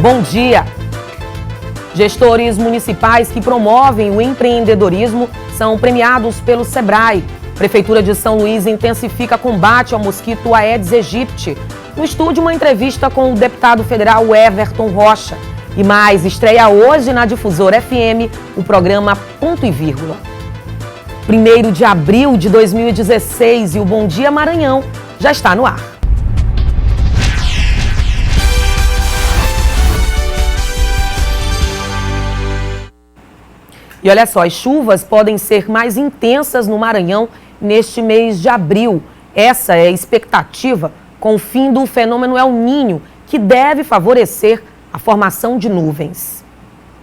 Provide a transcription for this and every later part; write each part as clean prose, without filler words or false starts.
Bom dia! Gestores municipais que promovem o empreendedorismo são premiados pelo Sebrae. Prefeitura de São Luís intensifica combate ao mosquito Aedes aegypti. No estúdio, uma entrevista com o deputado federal Everton Rocha. E mais, estreia hoje na Difusora FM o programa Ponto e Vírgula. 1º de abril de 2016 e o Bom Dia Maranhão já está no ar. E olha só, as chuvas podem ser mais intensas no Maranhão neste mês de abril. Essa é a expectativa com o fim do fenômeno El Niño, que deve favorecer a formação de nuvens.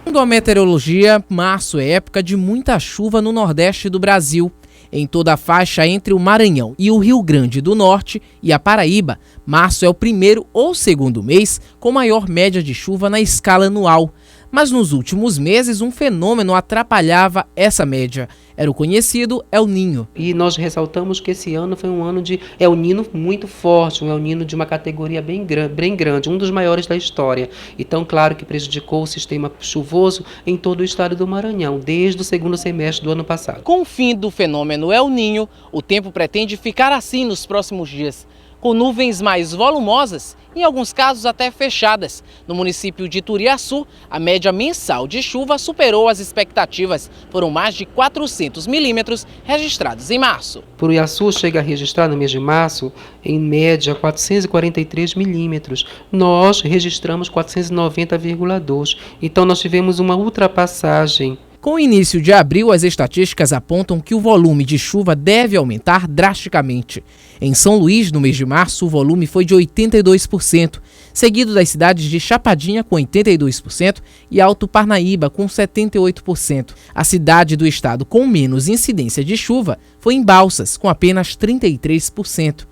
Segundo a meteorologia, março é época de muita chuva no Nordeste do Brasil. Em toda a faixa entre o Maranhão e o Rio Grande do Norte e a Paraíba, março é o primeiro ou segundo mês com maior média de chuva na escala anual. Mas nos últimos meses, um fenômeno atrapalhava essa média. Era o conhecido El Niño. E nós ressaltamos que esse ano foi um ano de El Niño muito forte, um El Niño de uma categoria bem grande, um dos maiores da história. Então, claro que prejudicou o sistema chuvoso em todo o estado do Maranhão, desde o segundo semestre do ano passado. Com o fim do fenômeno El Niño, o tempo pretende ficar assim nos próximos dias, com nuvens mais volumosas, em alguns casos até fechadas. No município de Turiaçu, a média mensal de chuva superou as expectativas. Foram mais de 400 milímetros registrados em março. Turiaçu chega a registrar no mês de março, em média, 443 milímetros. Nós registramos 490,2. Então nós tivemos uma ultrapassagem. Com o início de abril, as estatísticas apontam que o volume de chuva deve aumentar drasticamente. Em São Luís, no mês de março, o volume foi de 82%, seguido das cidades de Chapadinha, com 82%, e Alto Parnaíba, com 78%. A cidade do estado com menos incidência de chuva foi em Balsas, com apenas 33%.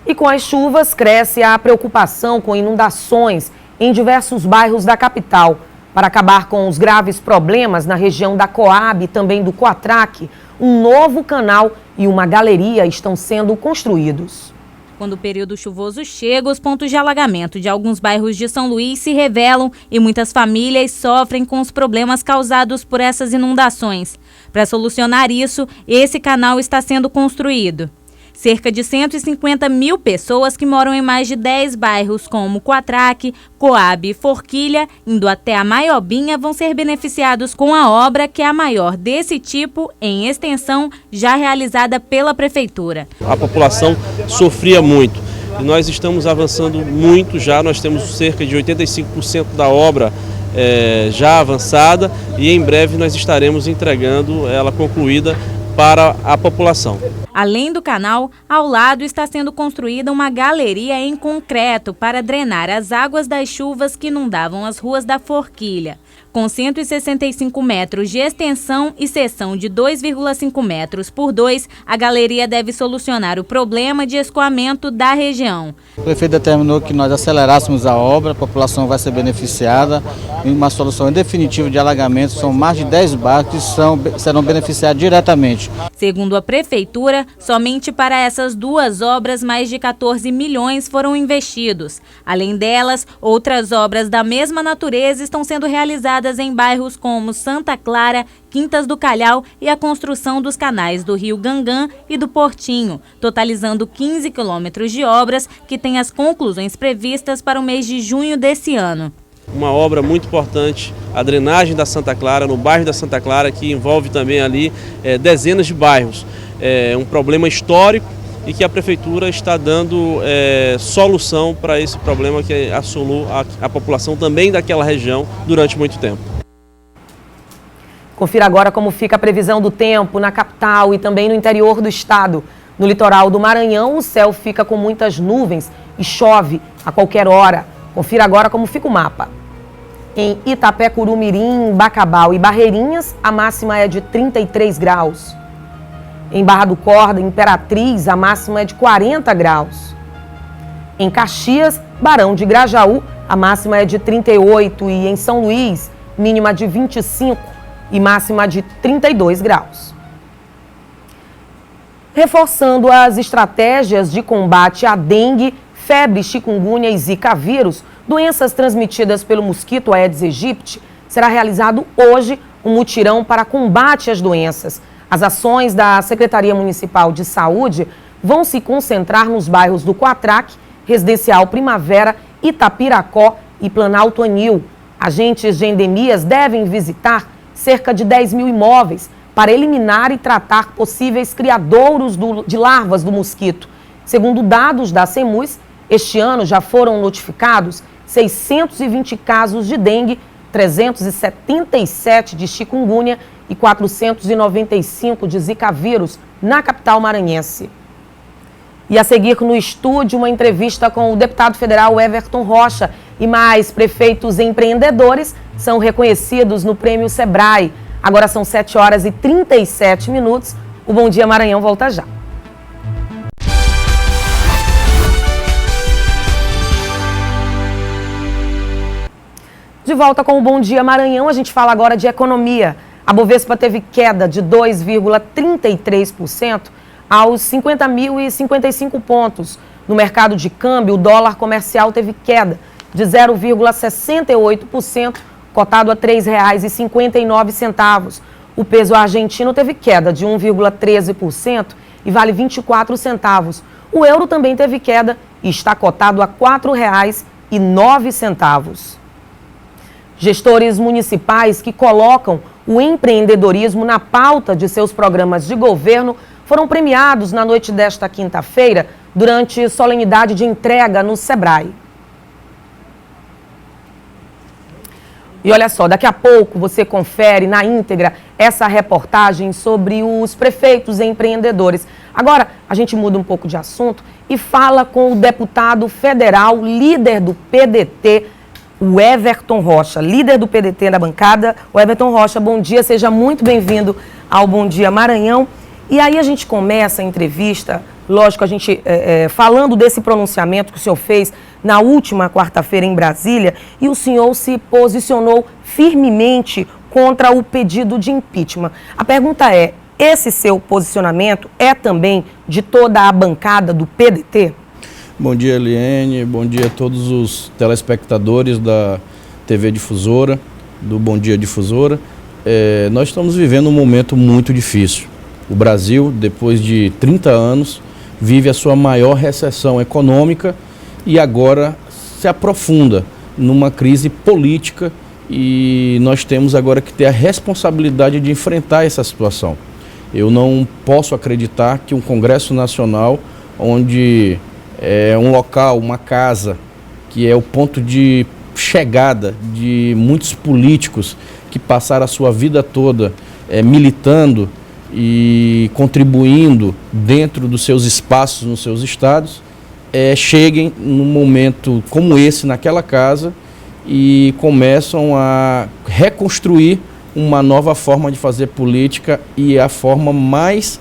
E com as chuvas, cresce a preocupação com inundações em diversos bairros da capital. Para acabar com os graves problemas na região da Coab e também do Coatraque, um novo canal e uma galeria estão sendo construídos. Quando o período chuvoso chega, os pontos de alagamento de alguns bairros de São Luís se revelam e muitas famílias sofrem com os problemas causados por essas inundações. Para solucionar isso, esse canal está sendo construído. Cerca de 150 mil pessoas que moram em mais de 10 bairros, como Coatraque, Coab e Forquilha, indo até a Maiobinha, vão ser beneficiados com a obra, que é a maior desse tipo em extensão, já realizada pela Prefeitura. A população sofria muito e nós estamos avançando muito já, nós temos cerca de 85% da obra já avançada e em breve nós estaremos entregando ela concluída para a população. Além do canal, ao lado está sendo construída uma galeria em concreto para drenar as águas das chuvas que inundavam as ruas da Forquilha. Com 165 metros de extensão e seção de 2,5 metros por 2, a galeria deve solucionar o problema de escoamento da região. O prefeito determinou que nós acelerássemos a obra, a população vai ser beneficiada em uma solução definitiva de alagamento. São mais de 10 bairros que serão beneficiados diretamente. Segundo a Prefeitura, somente para essas duas obras, mais de 14 milhões foram investidos. Além delas, outras obras da mesma natureza estão sendo realizadas em bairros como Santa Clara, Quintas do Calhau e a construção dos canais do Rio Gangã e do Portinho, totalizando 15 quilômetros de obras que têm as conclusões previstas para o mês de junho desse ano. Uma obra muito importante, a drenagem da Santa Clara, no bairro da Santa Clara, que envolve também ali dezenas de bairros. É um problema histórico e que a Prefeitura está dando solução para esse problema que assolou a população também daquela região durante muito tempo. Confira agora como fica a previsão do tempo na capital e também no interior do estado. No litoral do Maranhão, o céu fica com muitas nuvens e chove a qualquer hora. Confira agora como fica o mapa. Em Itapé, Curumirim, Bacabal e Barreirinhas, a máxima é de 33 graus. Em Barra do Corda, Imperatriz, a máxima é de 40 graus. Em Caxias, Barão de Grajaú, a máxima é de 38 e em São Luís, mínima de 25 e máxima de 32 graus. Reforçando as estratégias de combate à dengue, febre, chikungunya e zika vírus, doenças transmitidas pelo mosquito Aedes aegypti, será realizado hoje um mutirão para combate às doenças. As ações da Secretaria Municipal de Saúde vão se concentrar nos bairros do Quatraque, Residencial Primavera, Itapiracó e Planalto Anil. Agentes de endemias devem visitar cerca de 10 mil imóveis para eliminar e tratar possíveis criadouros de larvas do mosquito. Segundo dados da SEMUS, este ano já foram notificados 620 casos de dengue, 377 de chikungunya e 495 de zika vírus na capital maranhense. E a seguir no estúdio, uma entrevista com o deputado federal Everton Rocha e mais prefeitos empreendedores são reconhecidos no Prêmio Sebrae. Agora são 7 horas e 37 minutos. O Bom Dia Maranhão volta já. De volta com o Bom Dia Maranhão, a gente fala agora de economia. A Bovespa teve queda de 2,33% aos 50.055 pontos. No mercado de câmbio, o dólar comercial teve queda de 0,68%, cotado a R$ 3,59. O peso argentino teve queda de 1,13% e vale 24 centavos. O euro também teve queda e está cotado a R$ 4,09. Gestores municipais que colocam o empreendedorismo na pauta de seus programas de governo foram premiados na noite desta quinta-feira durante solenidade de entrega no Sebrae. E olha só, daqui a pouco você confere na íntegra essa reportagem sobre os prefeitos empreendedores. Agora, a gente muda um pouco de assunto e fala com o deputado federal, líder do PDT, o Everton Rocha, líder do PDT na bancada. O Everton Rocha, bom dia, seja muito bem-vindo ao Bom Dia Maranhão. E aí a gente começa a entrevista, lógico, a gente falando desse pronunciamento que o senhor fez na última quarta-feira em Brasília, e o senhor se posicionou firmemente contra o pedido de impeachment. A pergunta é, esse seu posicionamento é também de toda a bancada do PDT? Bom dia, Eliane, bom dia a todos os telespectadores da TV Difusora, do Bom Dia Difusora. Nós estamos vivendo um momento muito difícil. O Brasil, depois de 30 anos, vive a sua maior recessão econômica e agora se aprofunda numa crise política, e nós temos agora que ter a responsabilidade de enfrentar essa situação. Eu não posso acreditar que um Congresso Nacional, onde é um local, uma casa, que é o ponto de chegada de muitos políticos que passaram a sua vida toda militando e contribuindo dentro dos seus espaços, nos seus estados, cheguem num momento como esse naquela casa e começam a reconstruir uma nova forma de fazer política, e a forma mais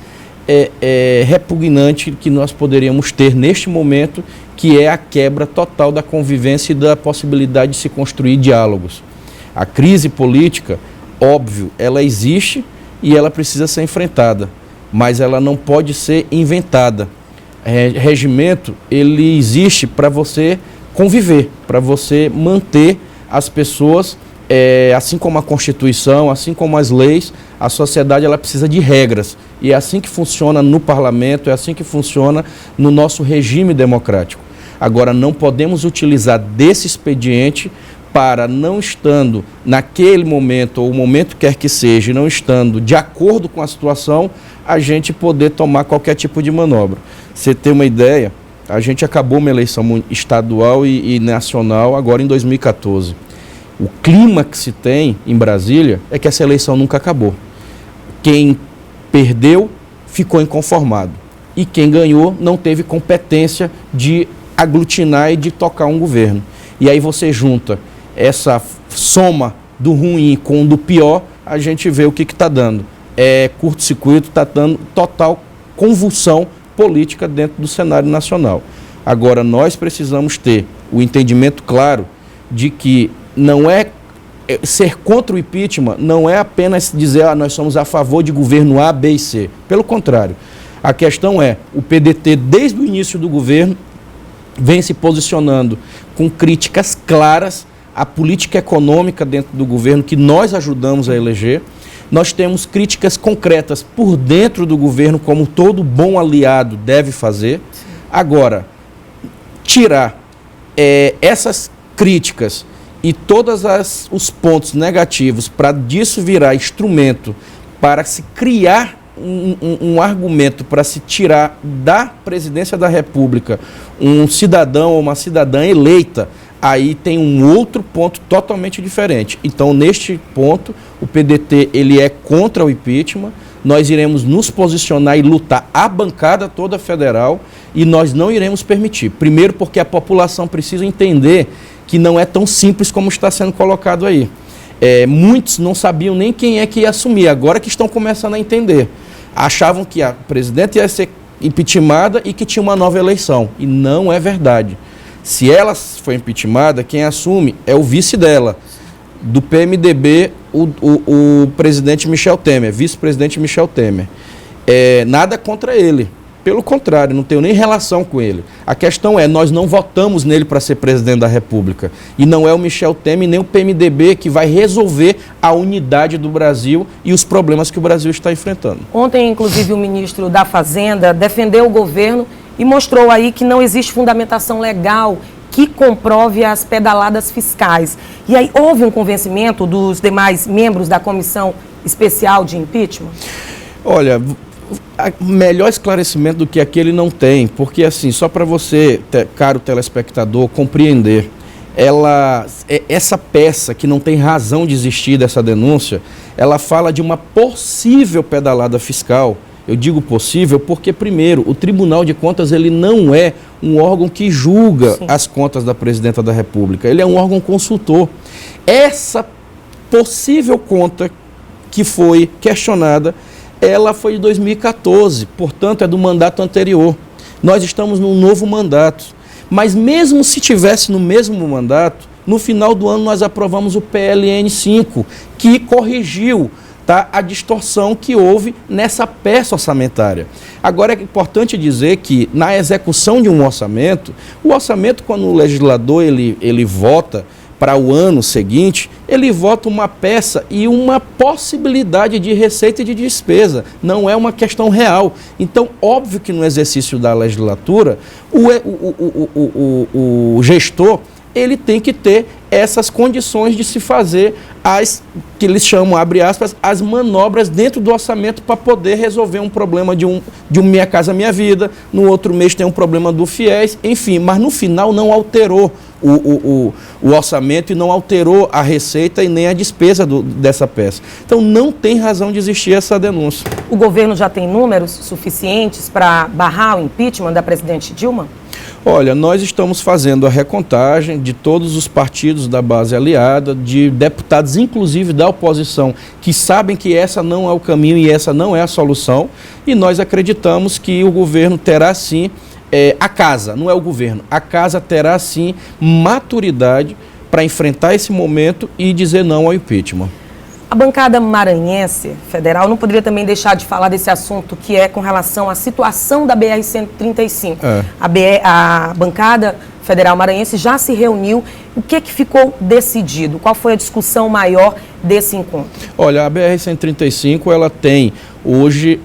repugnante que nós poderíamos ter neste momento, que é a quebra total da convivência e da possibilidade de se construir diálogos. A crise política, óbvio, ela existe e ela precisa ser enfrentada, mas ela não pode ser inventada. Regimento, ele existe para você conviver, para você manter as pessoas, assim como a Constituição, assim como as leis, a sociedade ela precisa de regras. E é assim que funciona no parlamento, é assim que funciona no nosso regime democrático. Agora, não podemos utilizar desse expediente para, não estando naquele momento, ou o momento quer que seja, não estando de acordo com a situação, a gente poder tomar qualquer tipo de manobra. Você ter uma ideia, a gente acabou uma eleição estadual e nacional agora em 2014. O clima que se tem em Brasília é que essa eleição nunca acabou. Quem perdeu ficou inconformado, e quem ganhou não teve competência de aglutinar e de tocar um governo. E aí você junta essa soma do ruim com o do pior, a gente vê o que está dando. Curto-circuito, está dando total convulsão política dentro do cenário nacional. Agora, nós precisamos ter o entendimento claro de que não é ser contra o impeachment, não é apenas dizer nós somos a favor de governo A, B e C. Pelo contrário, a questão é, o PDT desde o início do governo vem se posicionando com críticas claras, a política econômica dentro do governo que nós ajudamos a eleger. Nós temos críticas concretas por dentro do governo, como todo bom aliado deve fazer. Agora, tirar essas críticas e todos os pontos negativos para disso virar instrumento para se criar um argumento para se tirar da presidência da República um cidadão ou uma cidadã eleita, aí tem um outro ponto totalmente diferente. Então, neste ponto, o PDT ele é contra o impeachment, nós iremos nos posicionar e lutar a bancada toda federal e nós não iremos permitir. Primeiro porque a população precisa entender que não é tão simples como está sendo colocado aí. Muitos não sabiam nem quem é que ia assumir, agora que estão começando a entender. Achavam que a presidenta ia ser impeachmentada e que tinha uma nova eleição. E não é verdade. Se ela for impeachmentada, quem assume é o vice dela. Do PMDB, o presidente Michel Temer, vice-presidente Michel Temer. Nada contra ele. Pelo contrário, não tenho nem relação com ele. A questão é, nós não votamos nele para ser presidente da República. E não é o Michel Temer nem o PMDB que vai resolver a unidade do Brasil e os problemas que o Brasil está enfrentando. Ontem, inclusive, o ministro da Fazenda defendeu o governo e mostrou aí que não existe fundamentação legal que comprove as pedaladas fiscais. E aí houve um convencimento dos demais membros da comissão especial de impeachment? Olha, melhor esclarecimento do que aquele não tem, porque assim, só para você, caro telespectador, compreender, essa peça que não tem razão de existir dessa denúncia, ela fala de uma possível pedalada fiscal. Eu digo possível porque, primeiro, o Tribunal de Contas ele não é um órgão que julga as contas da Presidenta da República, ele é um órgão consultor. Essa possível conta que foi questionada, ela foi de 2014, portanto é do mandato anterior. Nós estamos num novo mandato, mas mesmo se tivesse no mesmo mandato, no final do ano nós aprovamos o PLN 5, que corrigiu a distorção que houve nessa peça orçamentária. Agora é importante dizer que na execução de um orçamento, o orçamento, quando o legislador ele vota para o ano seguinte, ele vota uma peça e uma possibilidade de receita e de despesa, não é uma questão real. Então, óbvio que no exercício da legislatura, o gestor ele tem que ter essas condições de se fazer as, que eles chamam, abre aspas, as manobras dentro do orçamento para poder resolver um problema de um Minha Casa Minha Vida, no outro mês tem um problema do FIES, enfim, mas no final não alterou o orçamento e não alterou a receita e nem a despesa dessa peça. Então não tem razão de existir essa denúncia. O governo já tem números suficientes para barrar o impeachment da presidente Dilma? Olha, nós estamos fazendo a recontagem de todos os partidos da base aliada, de deputados, inclusive da oposição, que sabem que essa não é o caminho e essa não é a solução, e nós acreditamos que o governo terá sim, a casa, não é o governo, a casa terá sim maturidade para enfrentar esse momento e dizer não ao impeachment. A bancada maranhense federal não poderia também deixar de falar desse assunto que é com relação à situação da BR-135. A bancada federal maranhense já se reuniu. O que ficou decidido? Qual foi a discussão maior desse encontro? Olha, a BR-135 ela tem hoje,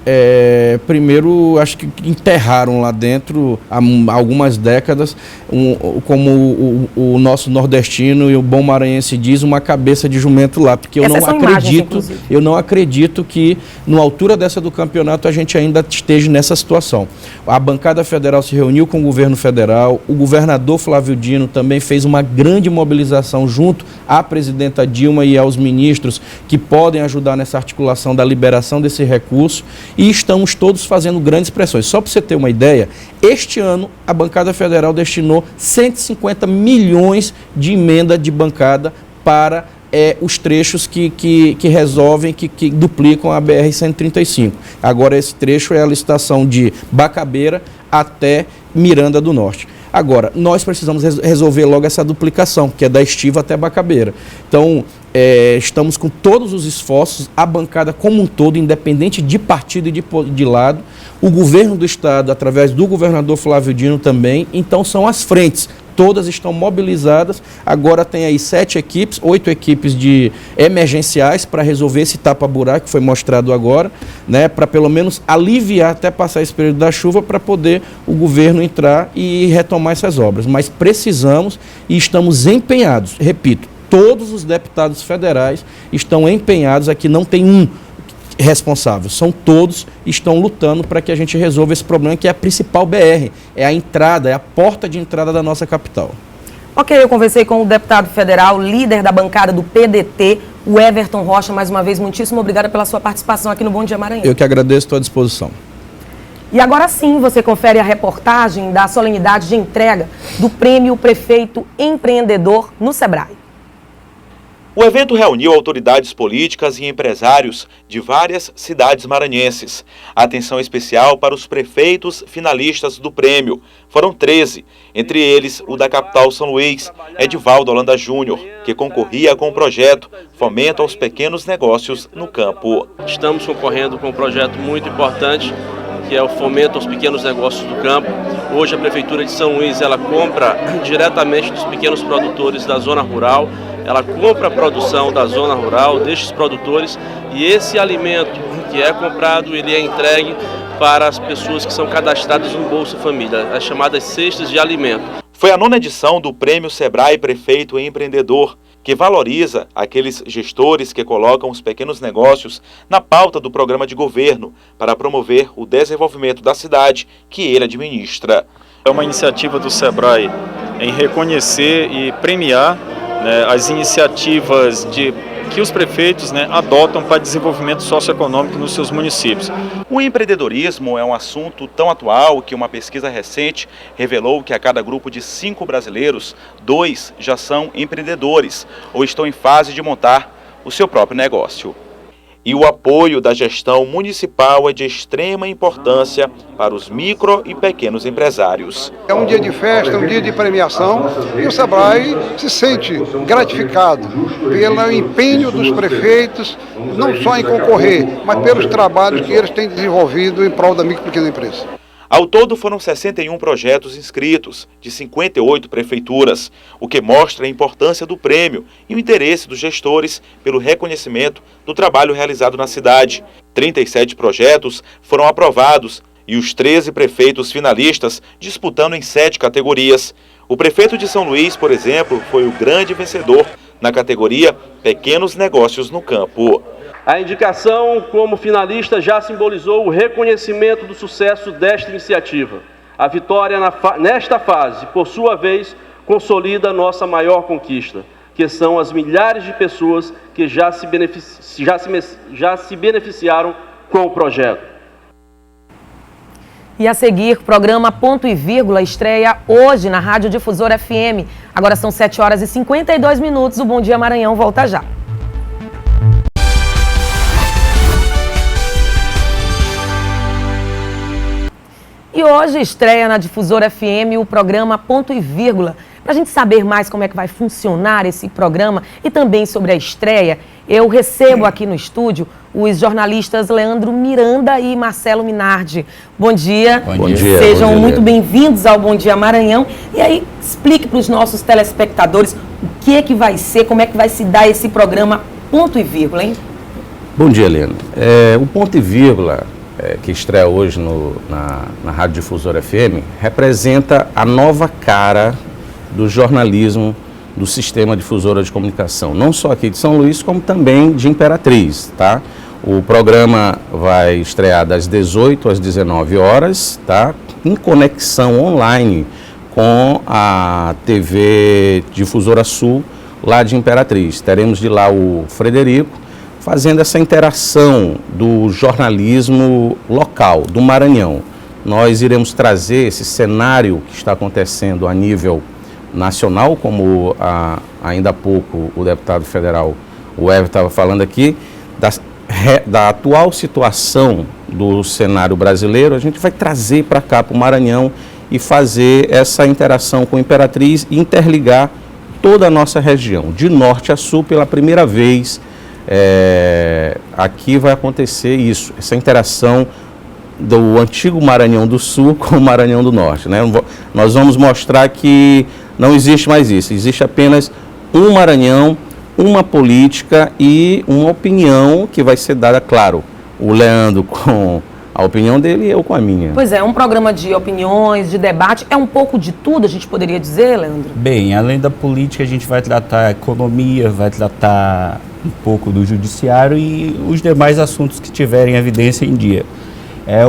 primeiro, acho que enterraram lá dentro há algumas décadas, como o nosso nordestino e o bom maranhense diz, uma cabeça de jumento lá, porque eu não acredito que, na altura dessa do campeonato, a gente ainda esteja nessa situação. A bancada federal se reuniu com o governo federal, o governador Flávio Dino também fez uma grande mobilização junto à presidenta Dilma e aos ministros que podem ajudar nessa articulação da liberação desse recurso, e estamos todos fazendo grandes pressões. Só para você ter uma ideia, este ano a bancada federal destinou 150 milhões de emenda de bancada para os trechos que resolvem, que duplicam a BR-135. Agora esse trecho é a licitação de Bacabeira até Miranda do Norte. Agora, nós precisamos resolver logo essa duplicação, que é da Estiva até Bacabeira. Então, estamos com todos os esforços, a bancada como um todo, independente de partido e de lado, o governo do estado, através do governador Flávio Dino também, então são as frentes, todas estão mobilizadas. Agora tem aí 7 equipes, 8 equipes de emergenciais para resolver esse tapa-buraco que foi mostrado agora, né, para pelo menos aliviar até passar esse período da chuva para poder o governo entrar e retomar essas obras. Mas precisamos e estamos empenhados, repito, todos os deputados federais estão empenhados, aqui não tem um responsável, são todos, estão lutando para que a gente resolva esse problema, que é a principal BR, é a entrada, é a porta de entrada da nossa capital. Ok, eu conversei com o deputado federal, líder da bancada do PDT, o Everton Rocha. Mais uma vez, muitíssimo obrigada pela sua participação aqui no Bom Dia Maranhão. Eu que agradeço, estou à disposição. E agora sim, você confere a reportagem da solenidade de entrega do Prêmio Prefeito Empreendedor no Sebrae. O evento reuniu autoridades políticas e empresários de várias cidades maranhenses. Atenção especial para os prefeitos finalistas do prêmio. Foram 13, entre eles o da capital São Luís, Edivaldo Holanda Júnior, que concorria com o projeto Fomento aos Pequenos Negócios no Campo. Estamos concorrendo com um projeto muito importante, que é o Fomento aos Pequenos Negócios do Campo. Hoje a Prefeitura de São Luís, ela compra diretamente dos pequenos produtores da zona rural, ela compra a produção da zona rural, destes produtores, e esse alimento que é comprado, ele é entregue para as pessoas que são cadastradas no Bolsa Família, as chamadas cestas de alimento. Foi a 9ª edição do Prêmio Sebrae Prefeito Empreendedor, que valoriza aqueles gestores que colocam os pequenos negócios na pauta do programa de governo para promover o desenvolvimento da cidade que ele administra. É uma iniciativa do Sebrae em reconhecer e premiar, né, as iniciativas que os prefeitos, né, adotam para desenvolvimento socioeconômico nos seus municípios. O empreendedorismo é um assunto tão atual que uma pesquisa recente revelou que a cada grupo de 5 brasileiros, 2 já são empreendedores ou estão em fase de montar o seu próprio negócio. E o apoio da gestão municipal é de extrema importância para os micro e pequenos empresários. É um dia de festa, um dia de premiação, e o Sebrae se sente gratificado pelo empenho dos prefeitos, não só em concorrer, mas pelos trabalhos que eles têm desenvolvido em prol da micro e pequena empresa. Ao todo foram 61 projetos inscritos, de 58 prefeituras, o que mostra a importância do prêmio e o interesse dos gestores pelo reconhecimento do trabalho realizado na cidade. 37 projetos foram aprovados e os 13 prefeitos finalistas disputando em 7 categorias. O prefeito de São Luís, por exemplo, foi o grande vencedor na categoria Pequenos Negócios no Campo. A indicação como finalista já simbolizou o reconhecimento do sucesso desta iniciativa. A vitória nesta fase, por sua vez, consolida nossa maior conquista, que são as milhares de pessoas que já se beneficiaram com o projeto. E a seguir, programa Ponto e Vírgula estreia hoje na Rádio Difusora FM. Agora são 7h52. O Bom Dia Maranhão volta já. E hoje estreia na Difusora FM o programa Ponto e Vírgula. Para a gente saber mais como é que vai funcionar esse programa e também sobre a estreia, eu recebo aqui no estúdio os jornalistas Leandro Miranda e Marcelo Minardi. Bom dia. Bom dia. Sejam muito bem-vindos ao Bom Dia Maranhão. E aí, explique para os nossos telespectadores o que é que vai ser, como é que vai se dar esse programa Ponto e Vírgula, hein? Bom dia, Leandro. O Ponto e Vírgula, que estreia hoje na Rádio Difusora FM, representa a nova cara do jornalismo do Sistema Difusora de Comunicação, não só aqui de São Luís, como também de Imperatriz, tá? O programa vai estrear das 18 às 19 horas, tá? Em conexão online com a TV Difusora Sul, lá de Imperatriz. Teremos de lá o Frederico, fazendo essa interação do jornalismo local, do Maranhão. Nós iremos trazer esse cenário que está acontecendo a nível nacional, como ainda há pouco o deputado federal, o Everton, estava falando aqui, da atual situação do cenário brasileiro. A gente vai trazer para cá, para o Maranhão, e fazer essa interação com a Imperatriz e interligar toda a nossa região, de norte a sul, pela primeira vez. Aqui vai acontecer isso, essa interação do antigo Maranhão do Sul com o Maranhão do Norte, né? Nós vamos mostrar que Não existe mais isso. Existe apenas um Maranhão, uma política e uma opinião que vai ser dada, claro, o Leandro com a opinião dele e eu com a minha. Pois é um programa de opiniões, de debate, é um pouco de tudo, a gente poderia dizer, Leandro? Bem, além da política, a gente vai tratar a economia, vai tratar um pouco do judiciário e os demais assuntos que tiverem evidência em dia.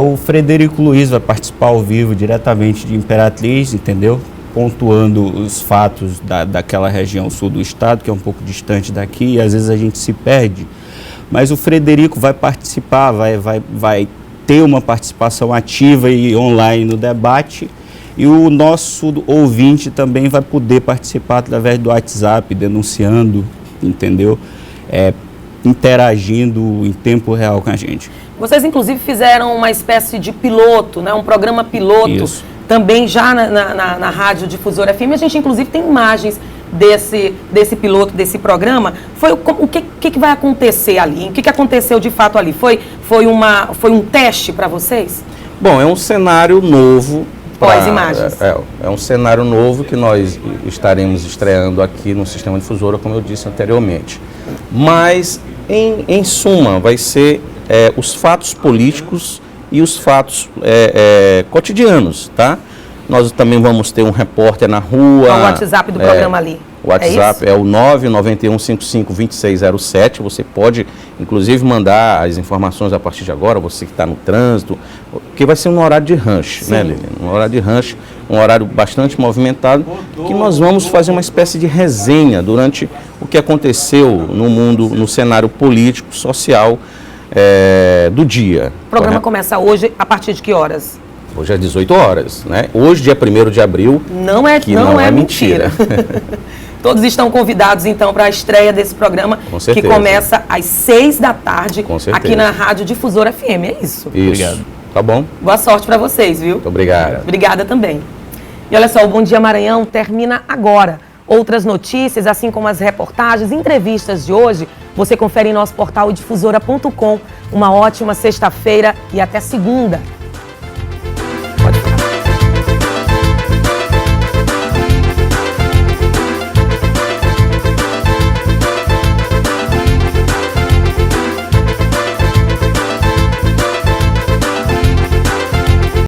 O Frederico Luiz vai participar ao vivo diretamente de Imperatriz, entendeu? Pontuando os fatos daquela região sul do estado, que é um pouco distante daqui, e às vezes a gente se perde. Mas o Frederico vai participar, vai ter uma participação ativa e online no debate, e o nosso ouvinte também vai poder participar através do WhatsApp, denunciando, entendeu? Interagindo em tempo real com a gente. Vocês, inclusive, fizeram uma espécie de piloto, né? Um programa piloto. Isso. Também já na Rádio Difusora FM. A gente, inclusive, tem imagens desse piloto, desse programa. O que vai acontecer ali? O que aconteceu de fato ali? Foi um teste para vocês? Bom, é um cenário novo. As imagens. É um cenário novo que nós estaremos estreando aqui no Sistema Difusora, como eu disse anteriormente. Mas, em suma, vai ser os fatos políticos e os fatos cotidianos, tá? Nós também vamos ter um repórter na rua. O WhatsApp do programa ali. O WhatsApp é o 991552607. Você pode, inclusive, mandar as informações a partir de agora, você que está no trânsito, porque vai ser um horário de rush, né, Lilian? Um horário de rush, um horário bastante movimentado, que nós vamos fazer uma espécie de resenha durante o que aconteceu no mundo, no cenário político, social do dia. O programa começa hoje, a partir de que horas? Hoje às 18 horas, né? Hoje, dia 1º de abril, não é mentira. Todos estão convidados, então, para a estreia desse programa, que começa às 6 da tarde, aqui na Rádio Difusora FM, é isso? Obrigado. Tá bom? Boa sorte para vocês, viu? Muito obrigado. Obrigada também. E olha só, o Bom Dia Maranhão termina agora. Outras notícias, assim como as reportagens, entrevistas de hoje, você confere em nosso portal difusora.com. Uma ótima sexta-feira e até segunda.